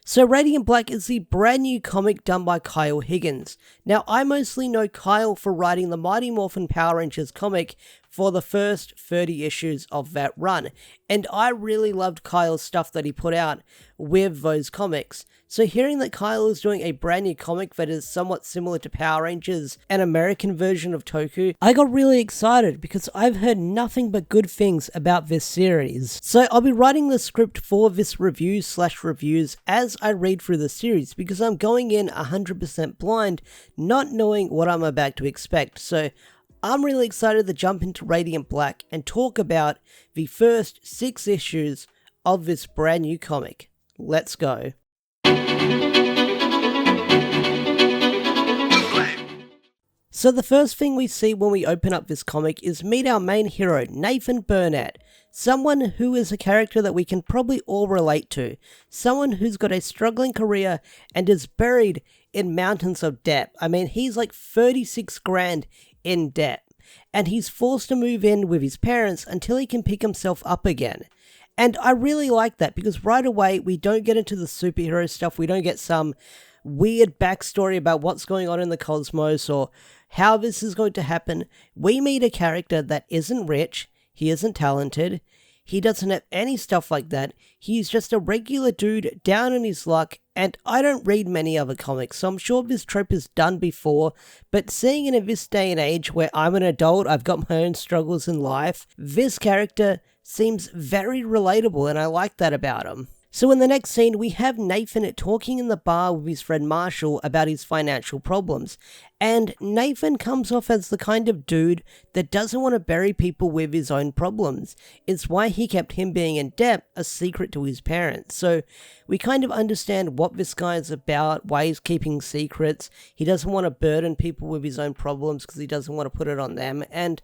So Radiant Black is the brand new comic done by Kyle Higgins. Now, I mostly know Kyle for writing the Mighty Morphin Power Rangers comic for the first 30 issues of that run, and I really loved Kyle's stuff that he put out with those comics. So hearing that Kyle is doing a brand new comic that is somewhat similar to Power Rangers, an American version of Toku, I got really excited because I've heard nothing but good things about this series. So I'll be writing the script for this reviews as I read through the series because I'm going in 100% blind, not knowing what I'm about to expect. So I'm really excited to jump into Radiant Black and talk about the first 6 issues of this brand new comic. Let's go. So the first thing we see when we open up this comic is meet our main hero, Nathan Burnett. Someone who is a character that we can probably all relate to. Someone who's got a struggling career and is buried in mountains of debt. I mean, he's like 36 grand in debt. And he's forced to move in with his parents until he can pick himself up again. And I really like that because right away we don't get into the superhero stuff. We don't get some weird backstory about what's going on in the cosmos or how this is going to happen. We meet a character that isn't rich, he isn't talented, he doesn't have any stuff like that. He's just a regular dude down on his luck, and I don't read many other comics, so I'm sure this trope is done before, but seeing it in this day and age where I'm an adult, I've got my own struggles in life, this character seems very relatable, and I like that about him. So in the next scene, we have Nathan talking in the bar with his friend Marshall about his financial problems. And Nathan comes off as the kind of dude that doesn't want to bury people with his own problems. It's why he kept him being in debt a secret to his parents. So we kind of understand what this guy is about, why he's keeping secrets. He doesn't want to burden people with his own problems because he doesn't want to put it on them. And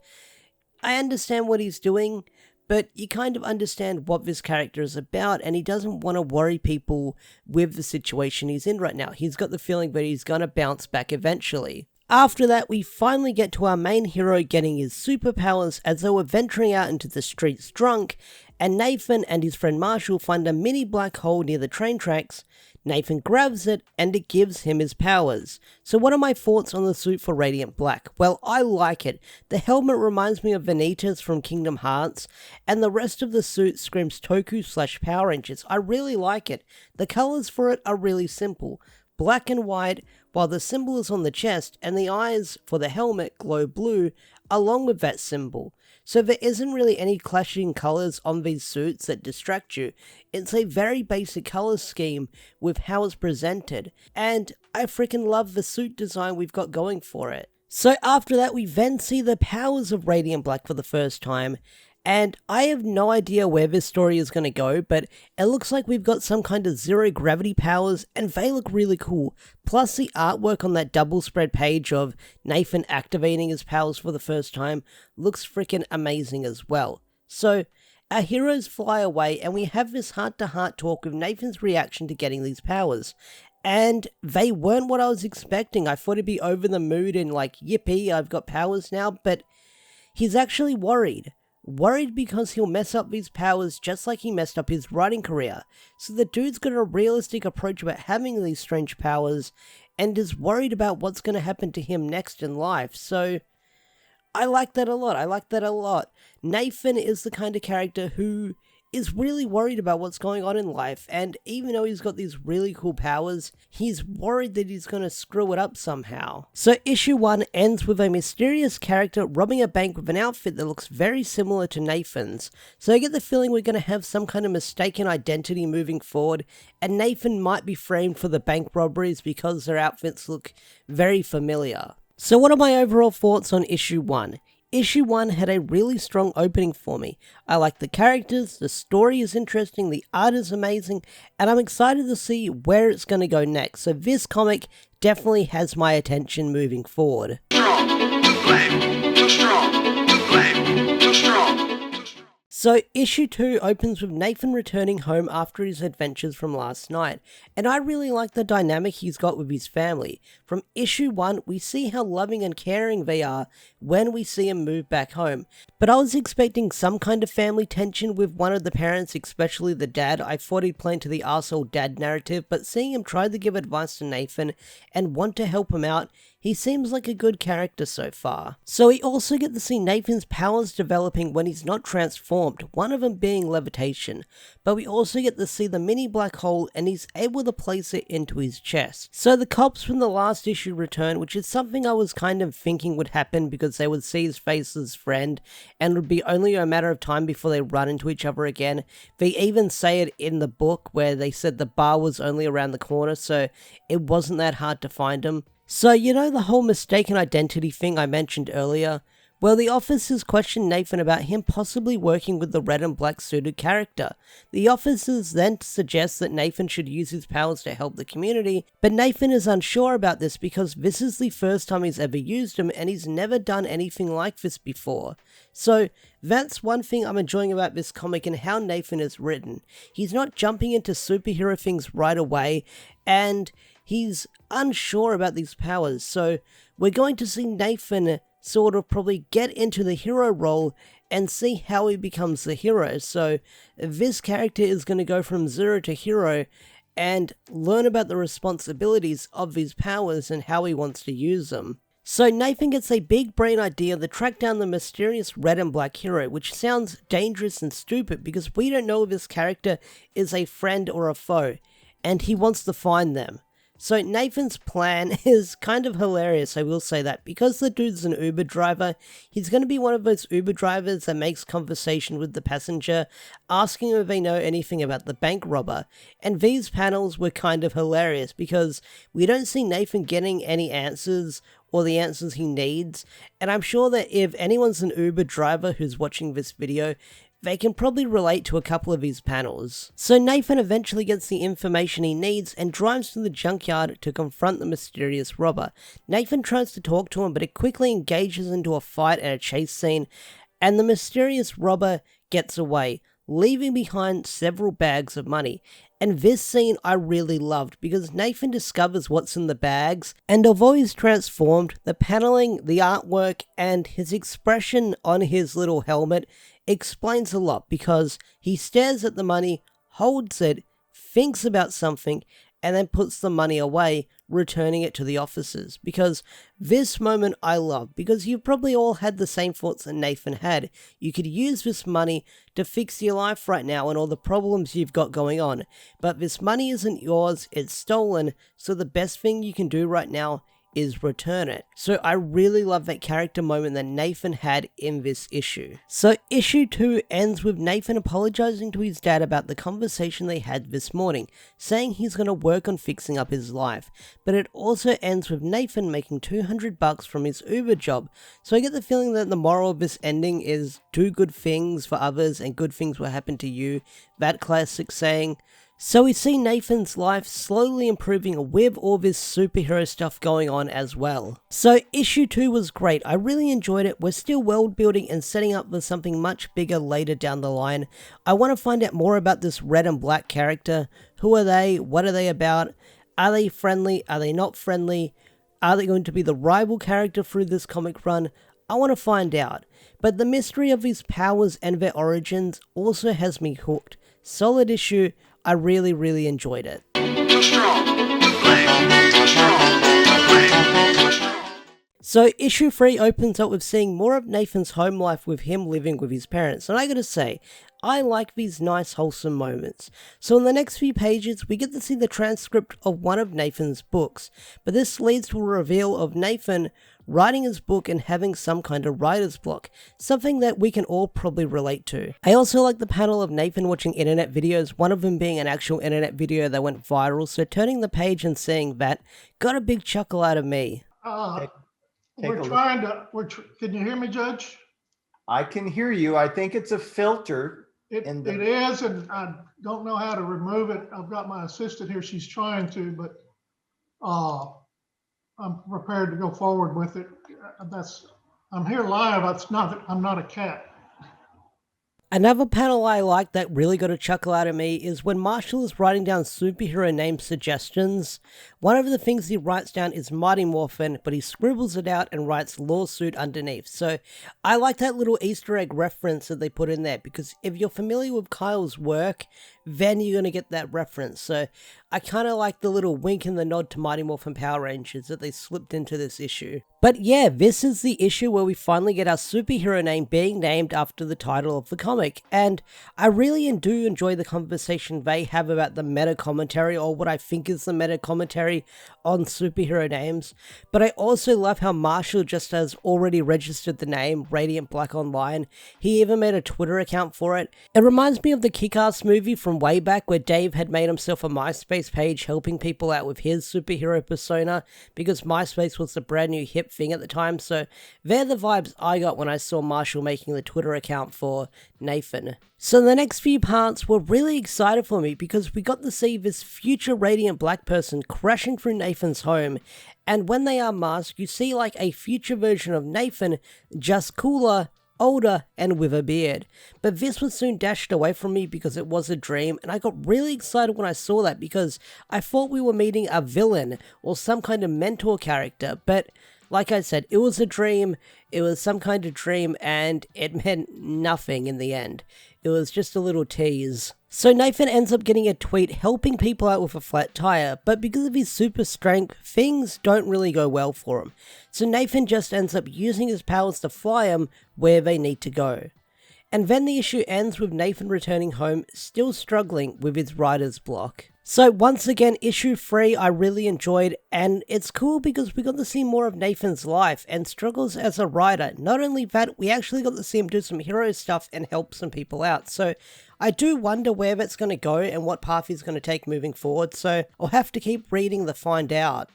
I understand what he's doing, but you kind of understand what this character is about, and he doesn't want to worry people with the situation he's in right now. He's got the feeling that he's gonna bounce back eventually. After that, we finally get to our main hero getting his superpowers as they were venturing out into the streets drunk, and Nathan and his friend Marshall find a mini black hole near the train tracks. Nathan grabs it, and it gives him his powers. So what are my thoughts on the suit for Radiant Black? Well, I like it. The helmet reminds me of Vanitas from Kingdom Hearts, and the rest of the suit screams Toku/Power Rangers. I really like it. The colors for it are really simple. Black and white, while the symbol is on the chest, and the eyes for the helmet glow blue, along with that symbol. So there isn't really any clashing colours on these suits that distract you. It's a very basic colour scheme with how it's presented, and I freaking love the suit design we've got going for it. So after that, we then see the powers of Radiant Black for the first time, and I have no idea where this story is going to go, but it looks like we've got some kind of zero gravity powers, and they look really cool. Plus the artwork on that double spread page of Nathan activating his powers for the first time looks freaking amazing as well. So our heroes fly away, and we have this heart-to-heart talk with Nathan's reaction to getting these powers. And they weren't what I was expecting. I thought he'd be over the moon and like, yippee, I've got powers now, but he's actually worried. Worried because he'll mess up these powers just like he messed up his writing career. So the dude's got a realistic approach about having these strange powers and is worried about what's going to happen to him next in life. So I like that a lot. Nathan is the kind of character who is really worried about what's going on in life, and even though he's got these really cool powers, he's worried that he's going to screw it up somehow. So issue 1 ends with a mysterious character robbing a bank with an outfit that looks very similar to Nathan's. So I get the feeling we're going to have some kind of mistaken identity moving forward, and Nathan might be framed for the bank robberies because their outfits look very familiar. So what are my overall thoughts on issue 1? Issue 1 had a really strong opening for me. I like the characters, the story is interesting, the art is amazing, and I'm excited to see where it's going to go next. So this comic definitely has my attention moving forward. So, issue 2 opens with Nathan returning home after his adventures from last night, and I really like the dynamic he's got with his family. From issue 1, we see how loving and caring they are when we see him move back home, but I was expecting some kind of family tension with one of the parents, especially the dad. I thought he'd play into the arsehole dad narrative, but seeing him try to give advice to Nathan and want to help him out, he seems like a good character so far. So we also get to see Nathan's powers developing when he's not transformed, one of them being levitation, but we also get to see the mini black hole and he's able to place it into his chest. So the cops from the last issue return, which is something I was kind of thinking would happen because they would see his face as friend and it would be only a matter of time before they run into each other again. They even say it in the book where they said the bar was only around the corner, so it wasn't that hard to find him. So, you know the whole mistaken identity thing I mentioned earlier? Well, the officers questioned Nathan about him possibly working with the red and black suited character. The officers then suggest that Nathan should use his powers to help the community, but Nathan is unsure about this because this is the first time he's ever used them and he's never done anything like this before. So, that's one thing I'm enjoying about this comic and how Nathan is written. He's not jumping into superhero things right away, and he's unsure about these powers, so we're going to see Nathan sort of probably get into the hero role and see how he becomes the hero. So this character is going to go from zero to hero and learn about the responsibilities of his powers and how he wants to use them. So Nathan gets a big brain idea to track down the mysterious red and black hero, which sounds dangerous and stupid because we don't know if this character is a friend or a foe, and he wants to find them. So Nathan's plan is kind of hilarious, I will say that. Because the dude's an Uber driver, he's going to be one of those Uber drivers that makes conversation with the passenger, asking if they know anything about the bank robber. And these panels were kind of hilarious because we don't see Nathan getting any answers or the answers he needs. And I'm sure that if anyone's an Uber driver who's watching this video, they can probably relate to a couple of these panels. So Nathan eventually gets the information he needs and drives to the junkyard to confront the mysterious robber. Nathan tries to talk to him, but it quickly engages into a fight and a chase scene, and the mysterious robber gets away, leaving behind several bags of money. And this scene I really loved because Nathan discovers what's in the bags, and although he's transformed, the paneling, the artwork, and his expression on his little helmet explains a lot because he stares at the money, holds it, thinks about something, and then puts the money away, returning it to the officers. Because this moment I love, because you've probably all had the same thoughts that Nathan had. You could use this money to fix your life right now and all the problems you've got going on. But this money isn't yours, it's stolen, so the best thing you can do right now is return it. So I really love that character moment that Nathan had in this issue. So issue 2 ends with Nathan apologizing to his dad about the conversation they had this morning, saying he's going to work on fixing up his life. But it also ends with Nathan making $200 from his Uber job. So I get the feeling that the moral of this ending is do good things for others and good things will happen to you. That classic saying. So we see Nathan's life slowly improving with all this superhero stuff going on as well. So issue 2 was great, I really enjoyed it. We're still world building and setting up for something much bigger later down the line. I want to find out more about this red and black character. Who are they? What are they about? Are they friendly? Are they not friendly? Are they going to be the rival character through this comic run? I want to find out. But the mystery of his powers and their origins also has me hooked. Solid issue. I really, really enjoyed it. Too strong. Too strong. Too strong. So issue 3 opens up with seeing more of Nathan's home life with him living with his parents, and I gotta say, I like these nice wholesome moments. So in the next few pages, we get to see the transcript of one of Nathan's books, but this leads to a reveal of Nathan writing his book and having some kind of writer's block, something that we can all probably relate to. I also like the panel of Nathan watching internet videos, one of them being an actual internet video that went viral, so turning the page and seeing that got a big chuckle out of me. We're trying to, can you hear me, Judge? I can hear you. I think it's a filter. It is, and I don't know how to remove it. I've got my assistant here. She's trying to, but I'm prepared to go forward with it. I'm here live. I'm not a cat. Another panel I like that really got a chuckle out of me is when Marshall is writing down superhero name suggestions. One of the things he writes down is Mighty Morphin, but he scribbles it out and writes lawsuit underneath. So I like that little Easter egg reference that they put in there, because if you're familiar with Kyle's work, then you're going to get that reference. So I kind of like the little wink and the nod to Mighty Morphin Power Rangers that they slipped into this issue. But yeah, this is the issue where we finally get our superhero name being named after the title of the comic. And I really do enjoy the conversation they have about the meta commentary, or what I think is the meta commentary on superhero names. But I also love how Marshall just has already registered the name Radiant Black Online. He even made a Twitter account for it. It reminds me of the Kick-Ass movie from way back, where Dave had made himself a MySpace page helping people out with his superhero persona, because MySpace was the brand new hip thing at the time. So they're the vibes I got when I saw Marshall making the Twitter account for Nathan. So the next few parts were really excited for me, because we got to see this future Radiant Black person crashing through Nathan's home, and when they are masked, you see like a future version of Nathan, just cooler, older, and with a beard. But this was soon dashed away from me because it was a dream, and I got really excited when I saw that, because I thought we were meeting a villain or some kind of mentor character. But like I said, it was a dream, it was some kind of dream, and it meant nothing in the end. It was just a little tease. So Nathan ends up getting a tweet helping people out with a flat tire, but because of his super strength, things don't really go well for him. So Nathan just ends up using his powers to fly them where they need to go. And then the issue ends with Nathan returning home, still struggling with his writer's block. So once again, issue 3 I really enjoyed, and it's cool because we got to see more of Nathan's life and struggles as a writer. Not only that, we actually got to see him do some hero stuff and help some people out. So I do wonder where that's going to go and what path he's going to take moving forward, so I'll have to keep reading to find out.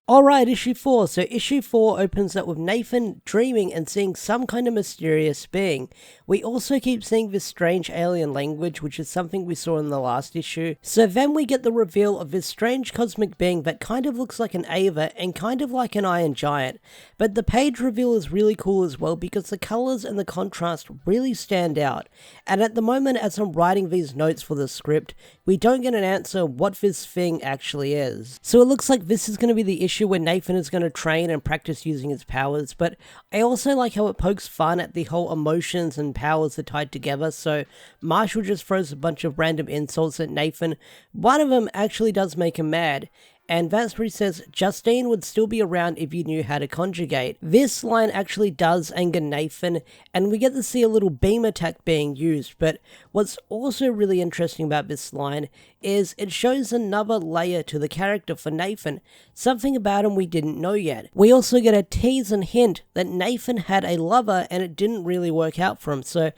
Alright, issue 4. So issue 4 opens up with Nathan dreaming and seeing some kind of mysterious being. We also keep seeing this strange alien language, which is something we saw in the last issue. So then we get the reveal of this strange cosmic being that kind of looks like an Ava and kind of like an Iron Giant. But the page reveal is really cool as well, because the colours and the contrast really stand out. And at the moment, as I'm writing these notes for the script, we don't get an answer what this thing actually is. So it looks like this is going to be the issue where Nathan is going to train and practice using his powers, but I also like how it pokes fun at the whole emotions and powers are tied together. So Marshall just throws a bunch of random insults at Nathan. One of them actually does make him mad, and that's where he says, Justine would still be around if you knew how to conjugate. This line actually does anger Nathan, and we get to see a little beam attack being used, but what's also really interesting about this line is it shows another layer to the character for Nathan, something about him we didn't know yet. We also get a tease and hint that Nathan had a lover and it didn't really work out for him, so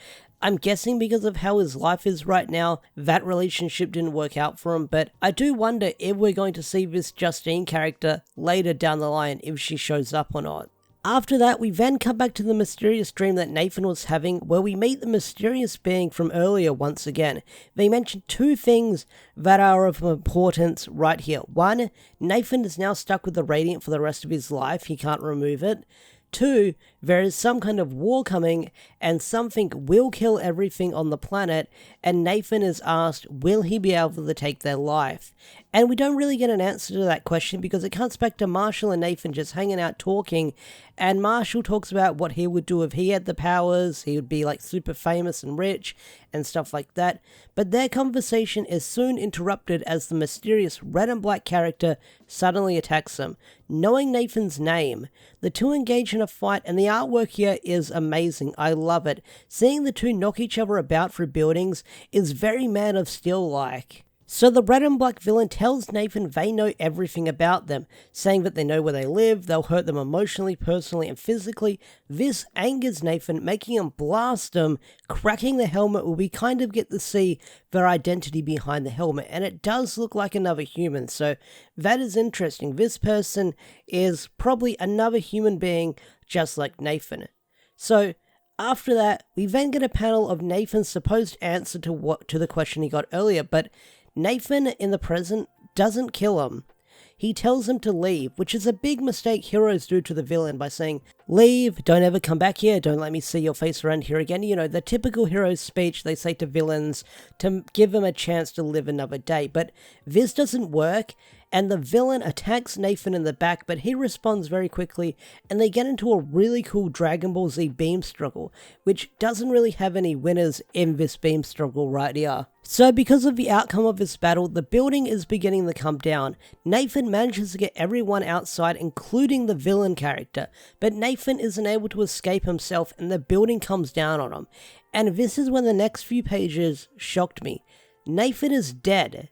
I'm guessing because of how his life is right now, that relationship didn't work out for him, but I do wonder if we're going to see this Justine character later down the line, if she shows up or not. After that, we then come back to the mysterious dream that Nathan was having, where we meet the mysterious being from earlier once again. They mention two things that are of importance right here. One, Nathan is now stuck with the Radiant for the rest of his life, he can't remove it. 2, there is some kind of war coming and something will kill everything on the planet, and Nathan is asked, will he be able to take their life? And we don't really get an answer to that question because it comes back to Marshall and Nathan just hanging out talking, and Marshall talks about what he would do if he had the powers. He would be like super famous and rich and stuff like that, but their conversation is soon interrupted as the mysterious red and black character suddenly attacks them. Knowing Nathan's name, the two engage in a fight, and the artwork here is amazing. I love it. Seeing the two knock each other about through buildings is very Man of Steel-like. So the red and black villain tells Nathan they know everything about them, saying that they know where they live, they'll hurt them emotionally, personally, and physically. This angers Nathan, making him blast them, cracking the helmet where we kind of get to see their identity behind the helmet, and it does look like another human, so that is interesting. This person is probably another human being just like Nathan. So after that, we then get a panel of Nathan's supposed answer to the question he got earlier, but Nathan in the present doesn't kill him. he tells him to leave, which is a big mistake heroes do to the villain by saying, leave, don't ever come back here, don't let me see your face around here again. You know, the typical hero's speech they say to villains to give them a chance to live another day. But this doesn't work, and the villain attacks Nathan in the back, but he responds very quickly, and they get into a really cool Dragon Ball Z beam struggle, which doesn't really have any winners in this beam struggle right here. So because of the outcome of this battle, the building is beginning to come down. Nathan manages to get everyone outside, including the villain character, but Nathan isn't able to escape himself and the building comes down on him. And this is when the next few pages shocked me. Nathan is dead.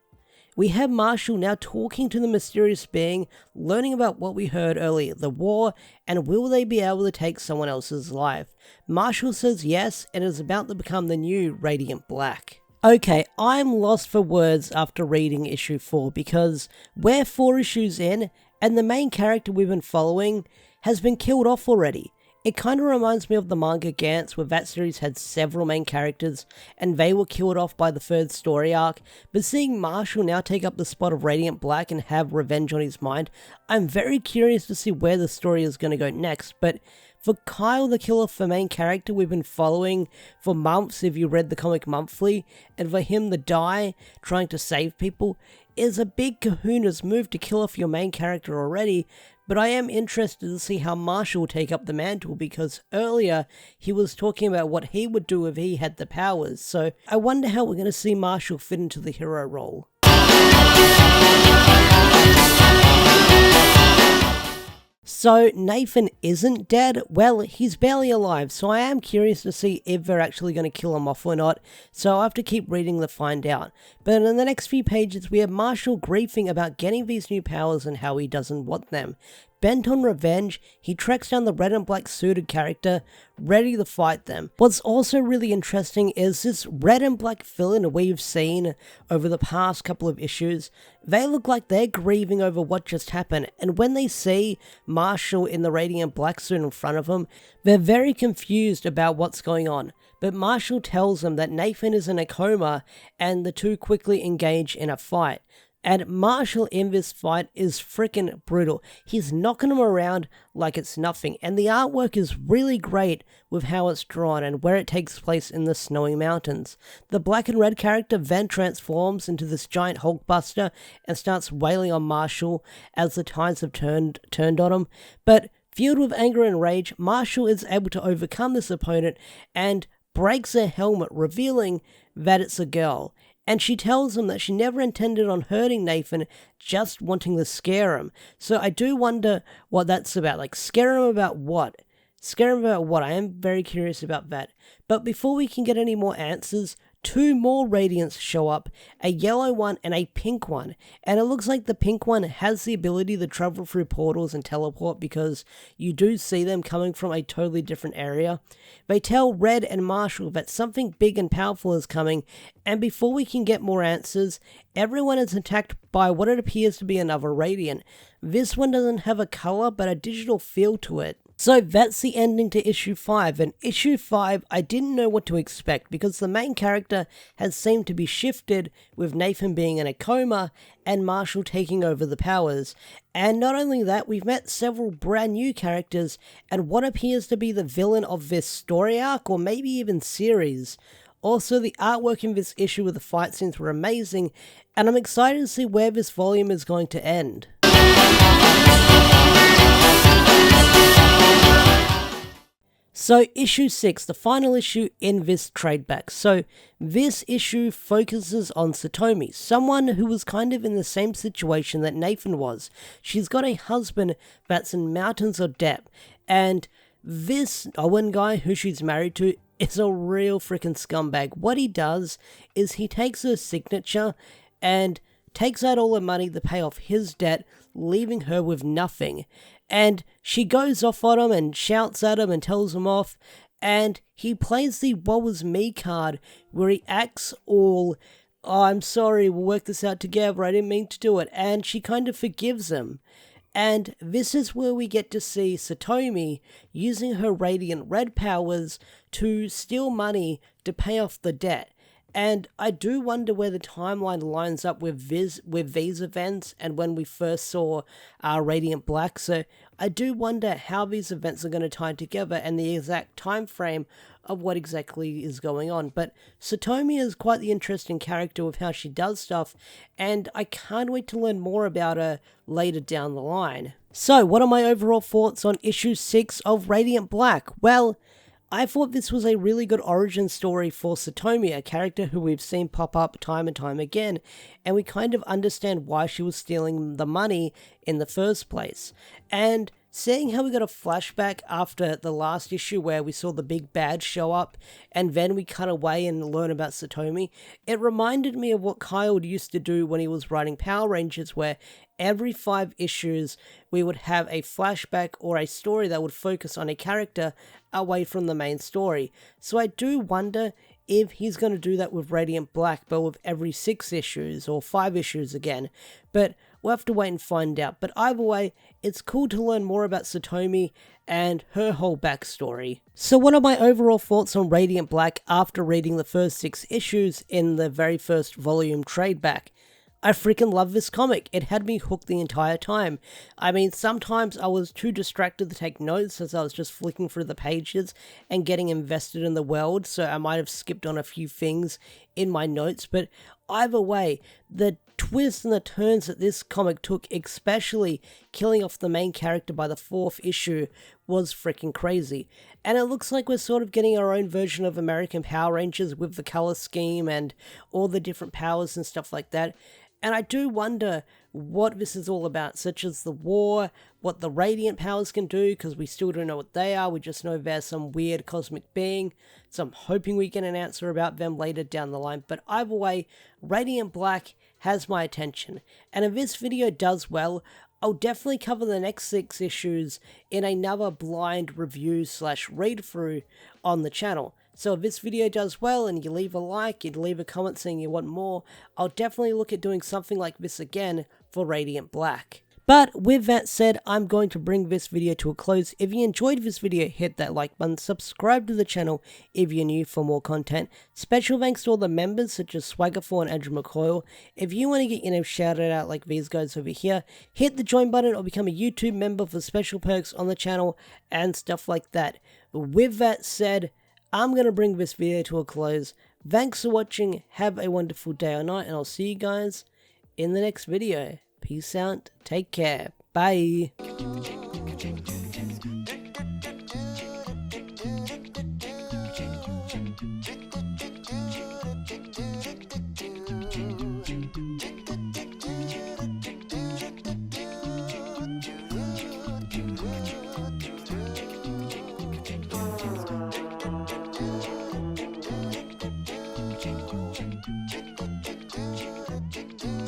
We have Marshall now talking to the mysterious being, learning about what we heard earlier, the war, and will they be able to take someone else's life? Marshall says yes, and is about to become the new Radiant Black. Okay, I'm lost for words after reading issue 4 because we're 4 issues in and the main character we've been following has been killed off already. It kind of reminds me of the manga Gantz, where that series had several main characters and they were killed off by the 3rd story arc, but seeing Marshall now take up the spot of Radiant Black and have revenge on his mind, I'm very curious to see where the story is going to go next. But for Kyle the Killer, the main character we've been following for months if you read the comic monthly, and for him to die trying to save people, is a big kahuna's move to kill off your main character already. But I am interested to see how Marshall will take up the mantle, because earlier he was talking about what he would do if he had the powers, so I wonder how we're going to see Marshall fit into the hero role. So Nathan isn't dead? Well, he's barely alive, so I am curious to see if they're actually going to kill him off or not, so I'll have to keep reading to find out. But in the next few pages we have Marshall grieving about getting these new powers and how he doesn't want them. Bent on revenge, he tracks down the red and black suited character, ready to fight them. What's also really interesting is this red and black villain we've seen over the past couple of issues. They look like they're grieving over what just happened, and when they see Marshall in the radiant black suit in front of them, they're very confused about what's going on. But Marshall tells them that Nathan is in a coma, and the two quickly engage in a fight. And Marshall in this fight is freaking brutal. He's knocking him around like it's nothing. And the artwork is really great with how it's drawn and where it takes place in the snowy mountains. The black and red character then transforms into this giant Hulkbuster and starts wailing on Marshall as the tides have turned on him. But fueled with anger and rage, Marshall is able to overcome this opponent and breaks their helmet, revealing that it's a girl. And she tells him that she never intended on hurting Nathan, just wanting to scare him. So I do wonder what that's about. Like, scare him about what? Scare him about what? I am very curious about that. But before we can get any more answers, 2 more Radiants show up, a yellow one and a pink one. And it looks like the pink one has the ability to travel through portals and teleport, because you do see them coming from a totally different area. They tell Red and Marshall that something big and powerful is coming, and before we can get more answers, everyone is attacked by what it appears to be another Radiant. This one doesn't have a color, but a digital feel to it. So that's the ending to issue 5, and issue 5 I didn't know what to expect, because the main character has seemed to be shifted, with Nathan being in a coma and Marshall taking over the powers. And not only that, we've met several brand new characters and what appears to be the villain of this story arc, or maybe even series. Also, the artwork in this issue with the fight scenes were amazing, and I'm excited to see where this volume is going to end. So issue 6, the final issue in this tradeback. So this issue focuses on Satomi, someone who was kind of in the same situation that Nathan was. She's got a husband that's in mountains of debt, and this Owen guy who she's married to is a real freaking scumbag. What he does is he takes her signature and takes out all the money to pay off his debt, leaving her with nothing. And she goes off on him and shouts at him and tells him off, and he plays the "What was me" card, where he acts all, "Oh, I'm sorry, we'll work this out together, I didn't mean to do it," and she kind of forgives him. And this is where we get to see Satomi using her Radiant Red powers to steal money to pay off the debt. And I do wonder where the timeline lines up with these events and when we first saw Radiant Black. So I do wonder how these events are going to tie together and the exact time frame of what exactly is going on. But Satomi is quite the interesting character with how she does stuff, and I can't wait to learn more about her later down the line. So, what are my overall thoughts on issue 6 of Radiant Black? Well, I thought this was a really good origin story for Satomi, a character who we've seen pop up time and time again, and we kind of understand why she was stealing the money in the first place. And seeing how we got a flashback after the last issue where we saw the big bad show up and then we cut away and learn about Satomi, it reminded me of what Kyle used to do when he was writing Power Rangers, where every 5 issues we would have a flashback or a story that would focus on a character away from the main story. So I do wonder if he's going to do that with Radiant Black, but with every 6 issues or 5 issues again. But we'll have to wait and find out. But either way, it's cool to learn more about Satomi and her whole backstory. So what are my overall thoughts on Radiant Black after reading the first 6 issues in the very first volume trade back? I freaking love this comic. It had me hooked the entire time. I mean, sometimes I was too distracted to take notes as I was just flicking through the pages and getting invested in the world, so I might have skipped on a few things in my notes, but either way, the twists and the turns that this comic took, especially killing off the main character by the 4th issue, was freaking crazy. And it looks like we're sort of getting our own version of American Power Rangers with the color scheme and all the different powers and stuff like that. And I do wonder what this is all about, such as the war, what the Radiant powers can do, because we still don't know what they are, we just know they're some weird cosmic being, so I'm hoping we get an answer about them later down the line. But either way, Radiant Black has my attention, and if this video does well, I'll definitely cover the next 6 issues in another blind review / read through on the channel. So if this video does well and you leave a like, you leave a comment saying you want more, I'll definitely look at doing something like this again for Radiant Black. But with that said, I'm going to bring this video to a close. If you enjoyed this video, hit that like button, subscribe to the channel if you're new for more content. Special thanks to all the members such as Swagger4 and Andrew McCoyle. If you want to get your name shouted out like these guys over here, hit the join button or become a YouTube member for special perks on the channel and stuff like that. With that said, I'm going to bring this video to a close. Thanks for watching, have a wonderful day or night, and I'll see you guys in the next video. Peace out, take care, bye.